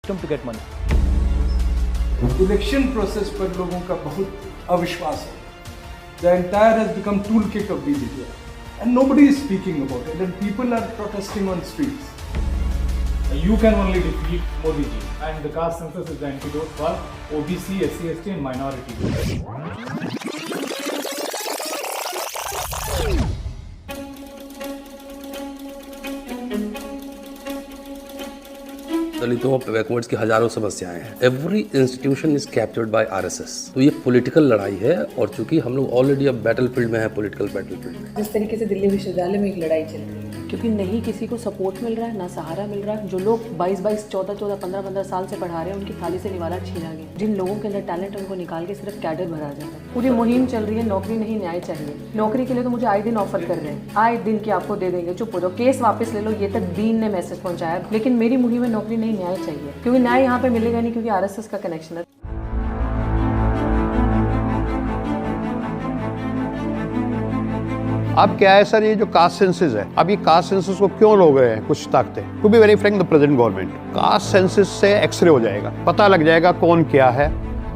to get money. Election process पर लोगों का बहुत अविश्वास है. The entire has become toolkit of BJP, and nobody is speaking about it, and people are protesting on streets. You can only defeat Modi ji, and the caste census is the antidote for OBC, SC, ST, and minority groups. दलितों backwards की हजारों समस्याएं हैं. Every institution is captured by RSS. तो ये political लड़ाई है, और चूंकि हम लोग ऑलरेडी अब बैटलफील्ड में है, पॉलिटिकल बैटलफील्ड में. जिस तरीके से दिल्ली विश्वविद्यालय में एक लड़ाई चल रही है, क्योंकि नहीं किसी को सपोर्ट मिल रहा है, ना सहारा मिल रहा है. जो लोग 22-22, 14-14, 15-15 साल से पढ़ा रहे हैं, उनकी थाली से निवाला छीना गया. जिन लोगों के अंदर टैलेंट है, उनको निकाल के सिर्फ कैडर भरा जाता है. पूरी मुहिम चल रही है, नौकरी नहीं न्याय चाहिए. नौकरी के लिए तो मुझे आए दिन ऑफर कर रहे हैं, आए दिन की आपको दे देंगे, चुप हो जाओ, केस वापस ले लो, ये तक दीन ने मैसेज पहुंचाया. लेकिन मेरी मुहिम में नौकरी नहीं, न्याय चाहिए, क्योंकि न्याय यहाँ पे मिलेगा नहीं, क्योंकि आरएसएस का कनेक्शन है. अब क्या है सर, ये जो कास्ट सेंसस है, अब ये कास्ट सेंसस को क्यों लोग रहे हैं कुछ ताकतें? To be very frank, the present government, caste census से एक्सरे हो जाएगा, पता लग जाएगा कौन क्या है,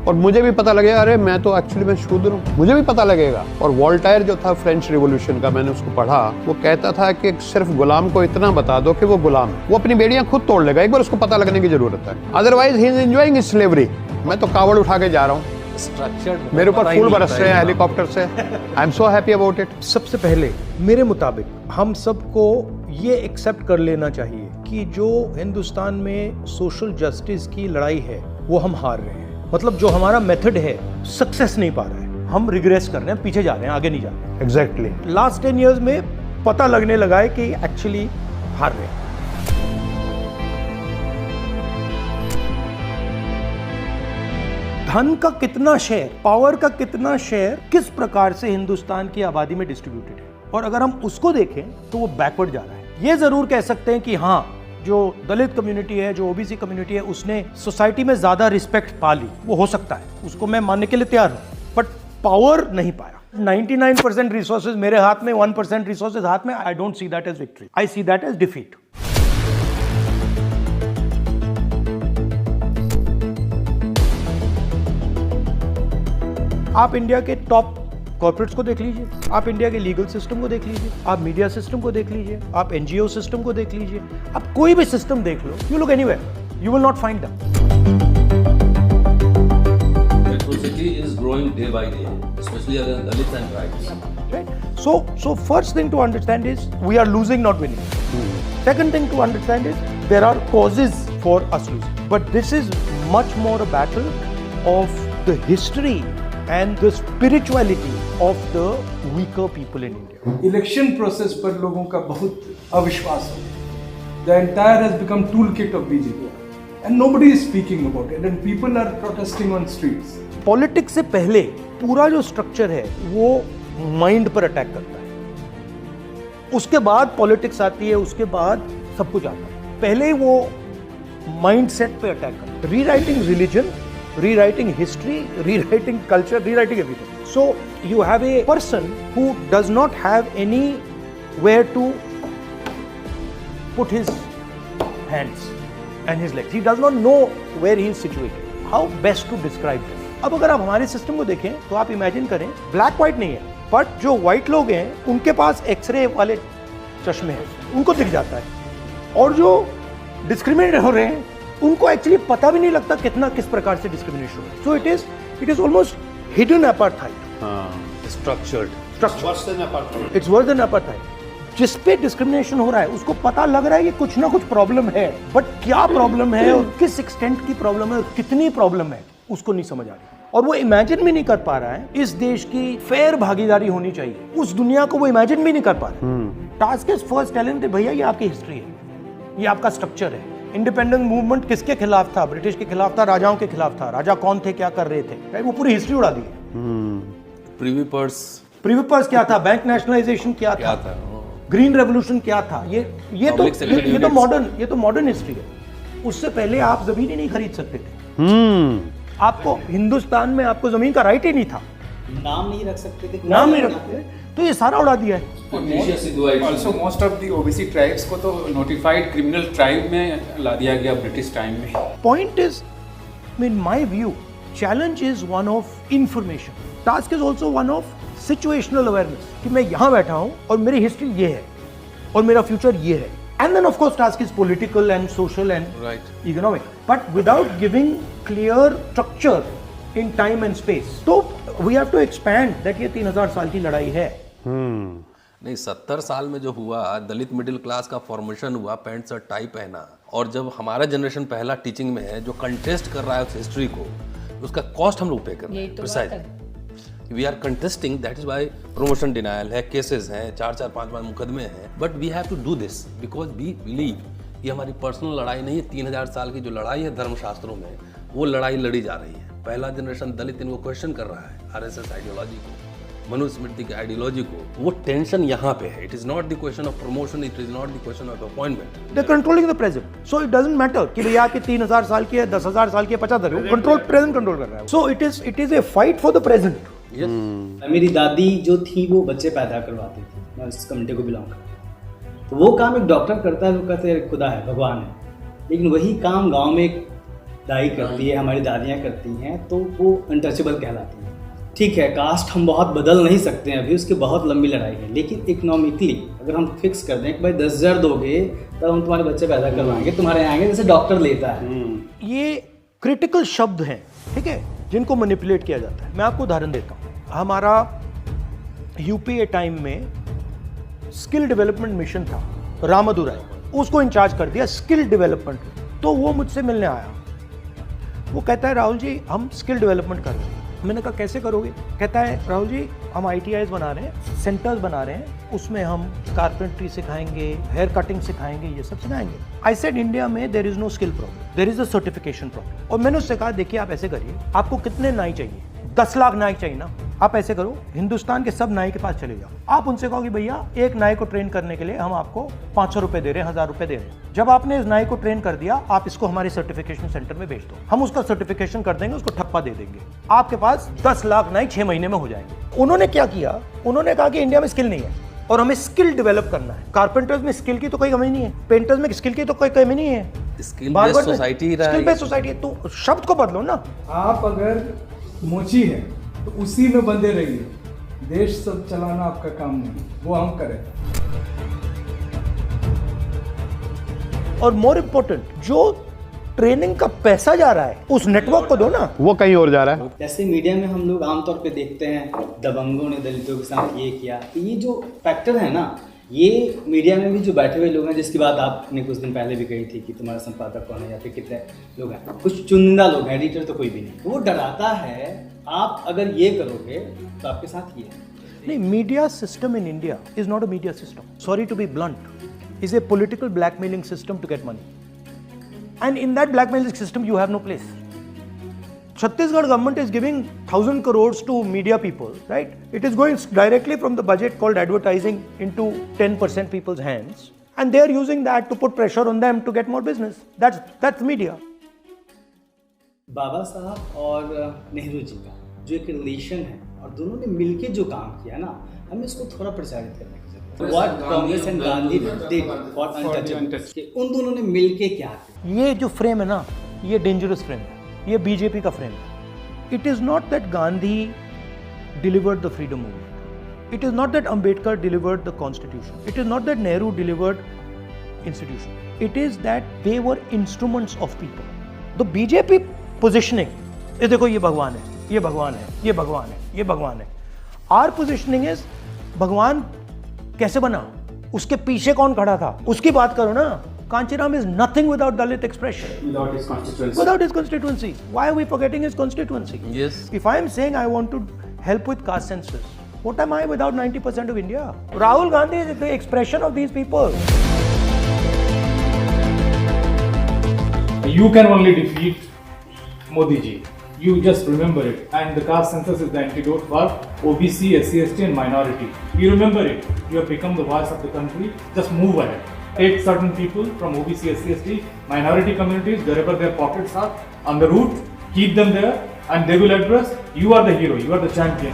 और मुझे भी पता लगेगा, अरे मैं तो एक्चुअली मैं शूद्र हूँ, मुझे भी पता लगेगा. और वोल्टायर जो था फ्रेंच रिवॉल्यूशन का, मैंने उसको पढ़ा, वो कहता था कि सिर्फ गुलाम को इतना बता दो कि वो गुलाम है, वो अपनी बेड़ियां खुद तोड़ लेगा, एक बार उसको पता लगने की जरूरत है. Otherwise he is enjoying slavery. मैं तो कावड़ उठा के जा रहा हूँ, मेरे ऊपर फूल बरस रहे हैं हेलीकॉप्टर से. I am so happy about it. सबसे पहले मेरे मुताबिक हम सबको ये एक्सेप्ट कर लेना चाहिए कि जो हिंदुस्तान में सोशल जस्टिस की लड़ाई है, वो हम हार रहे हैं. मतलब जो हमारा मेथड है, सक्सेस नहीं पा रहा है, हम रिग्रेस कर रहे हैं, पीछे जा रहे हैं, आगे नहीं जा रहे हैं. एग्जैक्टली. लास्ट 10 years में पता लगने लगा है कि एक्चुअली हार रहे हैं. धन का कितना शेयर, पावर का कितना शेयर किस प्रकार से हिंदुस्तान की आबादी में डिस्ट्रीब्यूटेड है, और अगर हम उसको देखें तो वो बैकवर्ड जा रहा है. ये जरूर कह सकते हैं कि हाँ, जो दलित कम्युनिटी है, जो ओबीसी कम्युनिटी है, उसने सोसाइटी में ज्यादा रिस्पेक्ट पा ली. वो हो सकता है, उसको मैं मानने के लिए तैयार हूं, बट पावर नहीं पाया. 99% रिसोर्सेज मेरे हाथ में, 1% रिसोर्सेज हाथ में. I don't see that as victory, I see that as defeat. आप इंडिया के टॉप कॉर्पोरेट्स को देख लीजिए, आप इंडिया के लीगल सिस्टम को देख लीजिए, आप मीडिया सिस्टम को देख लीजिए, आप एनजीओ सिस्टम को देख लीजिए, आप कोई भी सिस्टम देख लो, you look anywhere, you will not find that. Atrocity is growing day by day, especially against Dalits and tribes. Right? So first thing to understand is we are losing, not winning. Second thing to understand is there are causes for us losing, but this is much more a battle of the history and the spirituality of the weaker people in India. Election process पर लोगों का बहुत अविश्वास है. The entire has become toolkit of BJP, and nobody is speaking about it, and people are protesting on streets. Politics से पहले पूरा जो स्ट्रक्चर है वो माइंड पर अटैक करता है, उसके बाद पॉलिटिक्स आती है, उसके बाद सब कुछ आता है. पहले वो माइंड सेट पे अटैक करता है. Rewriting religion, rewriting history, rewriting culture, rewriting everything. So you have a person who does not have anywhere to put his hands and his legs. He does not know where he is situated. How best to describe this? अब अगर आप हमारे system को देखें तो आप imagine करें, black white नहीं है, बट जो व्हाइट लोग हैं उनके पास एक्सरे वाले चश्मे हैं, उनको दिख जाता है, और जो डिस्क्रिमिनेट हो रहे हैं उनको एक्चुअली पता भी नहीं लगता कितना किस प्रकार से डिस्क्रिमिनेशन हो रहा है. So it is almost hidden apartheid. Structured. It's worse than apartheid. जिस पे डिस्क्रिमिनेशन हो रहा है उसको पता लग रहा है कि कुछ ना कुछ प्रॉब्लम है, बट क्या प्रॉब्लम है और किस एक्सटेंट की प्रॉब्लम है और कितनी प्रॉब्लम है उसको नहीं समझ आ रही, और वो इमेजिन भी नहीं कर पा रहा है. इस देश की फेयर भागीदारी होनी चाहिए, उस दुनिया को वो इमेजिन भी नहीं कर पा रहा. टास्क इज फर्स्ट टेलेंट है, भैया ये आपकी हिस्ट्री है, ये आपका स्ट्रक्चर है. इंडिपेंडेंस मूवमेंट किसके खिलाफ था? ब्रिटिश के खिलाफ था, राजाओं के खिलाफ था. राजा कौन थे, क्या कर रहे थे, वो पूरी हिस्ट्री उड़ा दी है. प्रीवी पर्स क्या था? बैंक नेशनलाइजेशन क्या था? ग्रीन रेवोल्यूशन क्या था? ये तो मॉडर्न हिस्ट्री है. उससे पहले आप जमीन ही नहीं खरीद सकते थे. आपको हिंदुस्तान में आपको जमीन का राइट ही नहीं था. नाम नहीं रख सकते थे, नाम नहीं रखते. तो ये सारा उड़ा दिया है। Also most of the OBC tribes को तो नोटिफाइड क्रिमिनल ट्राइब में ला दिया गया ब्रिटिश टाइम में। Point is, in my view, challenge is one of information. Task is also one of situational awareness. कि मैं यहाँ बैठा हूँ और मेरी हिस्ट्री ये है और मेरा फ्यूचर ये है. And then of course task is political and social and economic. But without giving clear structure in time and space. So we have to expand that ये 3000 साल की लड़ाई है. नहीं, 70 साल में जो हुआ, दलित मिडिल क्लास का फॉर्मेशन हुआ, पैंट शर्ट टाई पहना, और जब हमारा जनरेशन पहला टीचिंग में है जो कंटेस्ट कर रहा है उस हिस्ट्री को, उसका कॉस्ट हम लोग पे कर रहे हैं। Precise we are contesting, that is why promotion denial है, केसेस हैं, 4-4, 5-5 मुकदमे हैं, but we have to do this because we believe ये हमारी पर्सनल लड़ाई नहीं है। 3000 साल की जो लड़ाई है धर्मशास्त्रों में, वो लड़ाई लड़ी जा रही है। पहला जनरेशन दलित इनको क्वेश्चन कर रहा है, आरएसएस आइडियोलॉजी को, मनुस्मृति की आइडियोलॉजी को। वो टेंशन यहाँ पे है। It is not the question of promotion, it is not the question of appointment. They controlling the present, so it doesn't matter कि भैया आपकी 3000 साल की है, 10,000 साल की है, 50,000, वो कंट्रोल प्रेजेंट कंट्रोल कर रहा है। So it is a fight for the present. मेरी दादी जो थी वो बच्चे पैदा करवाती थी, मैं उस कम्युनिटी को बिलोंग करता हूँ। तो वो काम एक डॉक्टर करता है, वो कहते हैं खुदा है, भगवान है, लेकिन वही काम गांव में एक दाई करती है, हमारी दादियाँ करती हैं, तो वो अनटचेबल कहलाती है। ठीक है, कास्ट हम बहुत बदल नहीं सकते हैं अभी, उसकी बहुत लंबी लड़ाई है, लेकिन इकोनॉमिकली अगर हम फिक्स कर दें कि भाई 10,000 दोगे तब हम तुम्हारे बच्चे पैदा करवाएंगे, तुम्हारे आएंगे, जैसे डॉक्टर लेता है। ये क्रिटिकल शब्द हैं, ठीक है, जिनको मैनिपुलेट किया जाता है। मैं आपको उदाहरण देता हूँ। हमारा यूपीए टाइम में स्किल डेवलपमेंट मिशन था, रामदुराई, उसको इंचार्ज कर दिया स्किल डेवलपमेंट। तो वो मुझसे मिलने आया, वो कहता है राहुल जी हम स्किल डेवलपमेंट कर रहे हैं। मैंने कहा कैसे करोगे? कहता है राहुल जी हम ITIs बना रहे हैं, सेंटर्स बना रहे हैं, उसमें हम कारपेंट्री सिखाएंगे, हेयर कटिंग सिखाएंगे, ये सब सिखाएंगे। आई सेड इंडिया में there is no skill problem, there is a certification problem. और मैंने उससे कहा देखिए आप ऐसे करिए, आपको कितने नाई चाहिए? 10 लाख नाई चाहिए ना? आप ऐसे करो, हिंदुस्तान के सब नाई के पास चले जाओ, आप उनसे कहो कि भैया एक नाई को ट्रेन करने के लिए हम आपको 500 रुपए दे रहे हैं, 1000 रुपए दे रहे हैं। जब आपने इस नाई को ट्रेन कर दिया, आप इसको हमारे सर्टिफिकेशन सेंटर में भेज दो, हम उसका सर्टिफिकेशन कर देंगे, उसको ठप्पा दे देंगे, आपके पास 10 लाख नाई 6 महीने में हो जाएंगे। उन्होंने क्या किया? उन्होंने कहा कि इंडिया में स्किल नहीं है और हमें स्किल डेवलप करना है। कारपेंटर्स में स्किल की तो कोई कमी नहीं है, पेंटर्स में स्किल की तो कोई कमी नहीं है, स्किल बेस्ड सोसाइटी रहा है, स्किल बेस्ड सोसाइटी है। तो शब्द को बदलो ना। आप अगर मोची हैं तो उसी में बंधे रहिए, देश सब चलाना आपका काम नहीं, वो हम करें। और मोर इम्पोर्टेंट, जो ट्रेनिंग का पैसा जा रहा है उस नेटवर्क को दो ना, वो कहीं और जा रहा है। जैसे मीडिया में हम लोग आमतौर पे देखते हैं दबंगों ने दलितों के साथ ये किया, तो ये जो फैक्टर है ना, ये मीडिया में भी जो बैठे हुए लोग हैं, जिसकी बात आपने कुछ दिन पहले भी कही थी कि तुम्हारा संपादक कौन है या फिर कितने लोग हैं, कुछ चुनिंदा लोग हैं, एडिटर तो कोई भी नहीं, वो डराता है आप अगर ये करोगे तो आपके साथ ये है। नहीं, media system in India is not a media system, sorry to be blunt, is a political blackmailing system to get money, and in that blackmailing system you have no place. Chhattisgarh government is giving 1,000 crores to media people, right? It is going directly from the budget called advertising into 10% people's hands, and they are using that to put pressure on them to get more business. That's media. बाबा साहब और नेहरू जी का जो एक relation है और दोनों ने मिलके जो काम किया ना, हमें इसको थोड़ा प्रचारित करने की जरूरत है। What Congress and Gandhi did for untouchables, कि उन दोनों ने मिलके क्या किया। ये जो फ्रेम है ना, ये डेंजरस फ्रेम है, ये बीजेपी का फ्रेम है। It is not that Gandhi delivered the freedom movement, it is not that Ambedkar delivered the constitution, it is not that Nehru delivered institution, it is that they were instruments of people. The BJP positioning, ये देखो ये भगवान है, ये भगवान है, ये भगवान है, ये भगवान है। आर पोजिशनिंग इज भगवान कैसे बना, उसके पीछे कौन खड़ा था, उसकी बात करो ना। Kanchiram is nothing without Dalit expression. Without his constituency. Without his constituency. Why are we forgetting his constituency? Yes. If I am saying I want to help with caste census, what am I without 90% of India? Rahul Gandhi is the expression of these people. You can only defeat Modi ji. You just remember it. And the caste census is the antidote for OBC, SC, ST and minority. You remember it. You have become the voice of the country. Just move ahead. Take certain people from OBC, SC, ST, minority communities, wherever their pockets are, on the route, keep them there, and they will address. You are the hero, you are the champion.